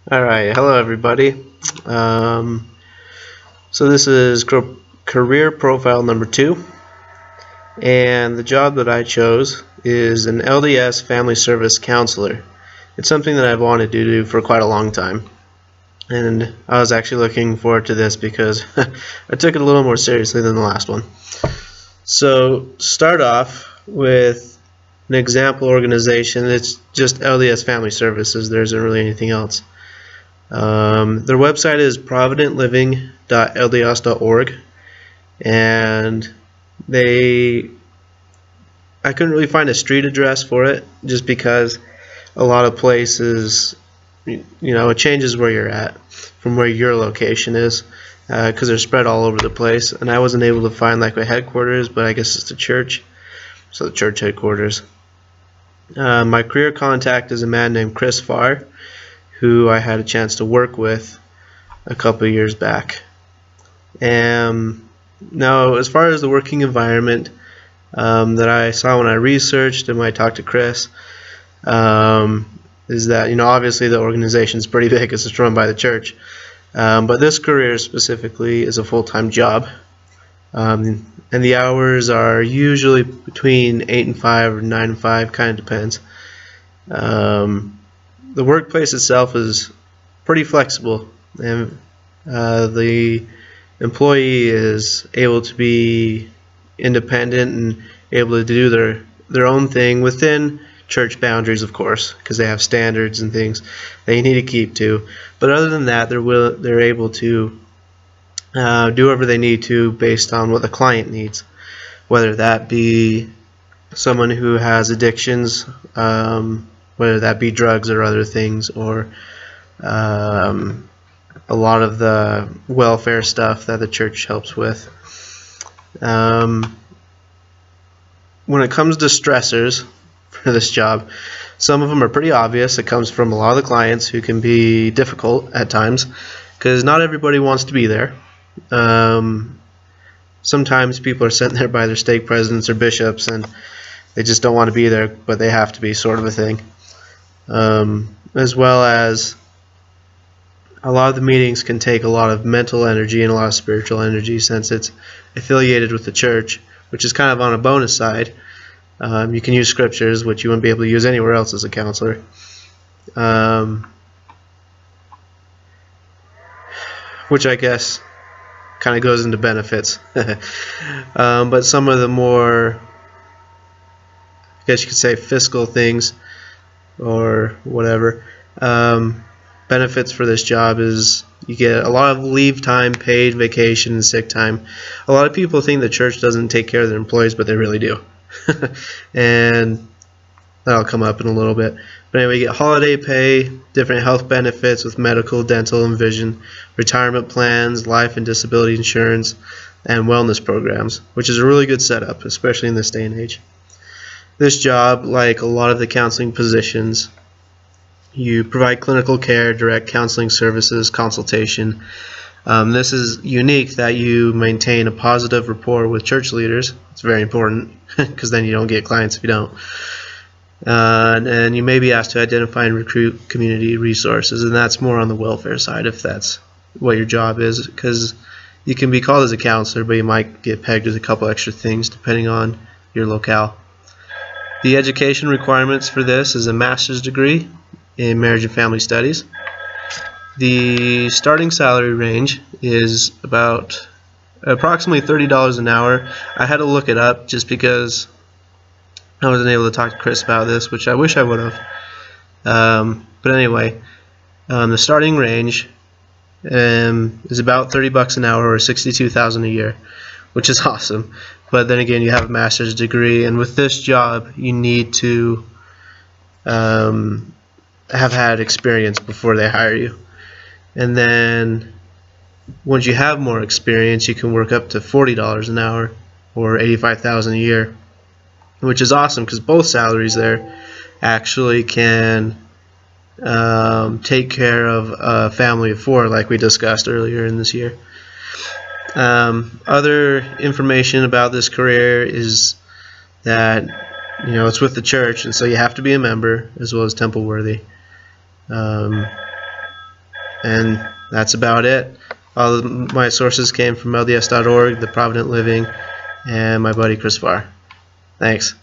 Alright, hello everybody. So this is career profile number 2, and the job that I chose is an LDS family service counselor. It's something that I've wanted to do for quite a long time, and I was actually looking forward to this because I took it a little more seriously than the last one. So start off with an example organization. It's just LDS Family Services. There isn't really anything else. Their website is providentliving.lds.org, and I couldn't really find a street address for it just because a lot of places, it changes where you're at from where your location is, because they're spread all over the place, and I wasn't able to find like a headquarters, but I guess it's the church, so the church headquarters. My career contact is a man named Chris Farr, who I had a chance to work with a couple of years back. Now, as far as the working environment that I saw when I researched and when I talked to Chris, is that, obviously the organization is pretty big because it's run by the church. But this career specifically is a full-time job. And the hours are usually between 8 and 5 or 9 and 5, kind of depends. The workplace itself is pretty flexible, and the employee is able to be independent and able to do their own thing within church boundaries, of course, because they have standards and things they need to keep to. But other than that, they're able to do whatever they need to based on what the client needs, whether that be someone who has addictions, whether that be drugs or other things, or a lot of the welfare stuff that the church helps with. When it comes to stressors for this job, some of them are pretty obvious. It comes from a lot of the clients who can be difficult at times because not everybody wants to be there. Sometimes people are sent there by their stake presidents or bishops and they just don't want to be there, but they have to be, sort of a thing. As well as a lot of the meetings can take a lot of mental energy and a lot of spiritual energy since it's affiliated with the church, which is kind of on a bonus side. You can use scriptures, which you wouldn't be able to use anywhere else as a counselor. Which I guess kind of goes into benefits. But some of the more, I guess you could say, fiscal things or whatever, benefits for this job is you get a lot of leave time, paid vacation, and sick time. A lot of people think the church doesn't take care of their employees, but they really do. And that'll come up in a little bit. But anyway, you get holiday pay, different health benefits with medical, dental, and vision, retirement plans, life and disability insurance, and wellness programs, which is a really good setup, especially in this day and age. This job, like a lot of the counseling positions, you provide clinical care, direct counseling services, consultation. This is unique that you maintain a positive rapport with church leaders. It's very important because then you don't get clients if you don't. And you may be asked to identify and recruit community resources, and that's more on the welfare side if that's what your job is, because you can be called as a counselor, but you might get pegged with a couple extra things depending on your locale. The education requirements for this is a master's degree in marriage and family studies. The starting salary range is about approximately $30 an hour. I had to look it up just because I wasn't able to talk to Chris about this, which I wish I would have. But anyway, the starting range is about $30 an hour or $62,000 a year, which is awesome. But then again, you have a master's degree, and with this job, you need to have had experience before they hire you. And then once you have more experience, you can work up to $40 an hour or $85,000 a year, which is awesome because both salaries there actually can take care of a family of 4, like we discussed earlier in this year. Other information about this career is that it's with the church, and so you have to be a member as well as temple worthy. And that's about it. All of my sources came from LDS.org, the Provident Living, and my buddy Chris Farr. Thanks.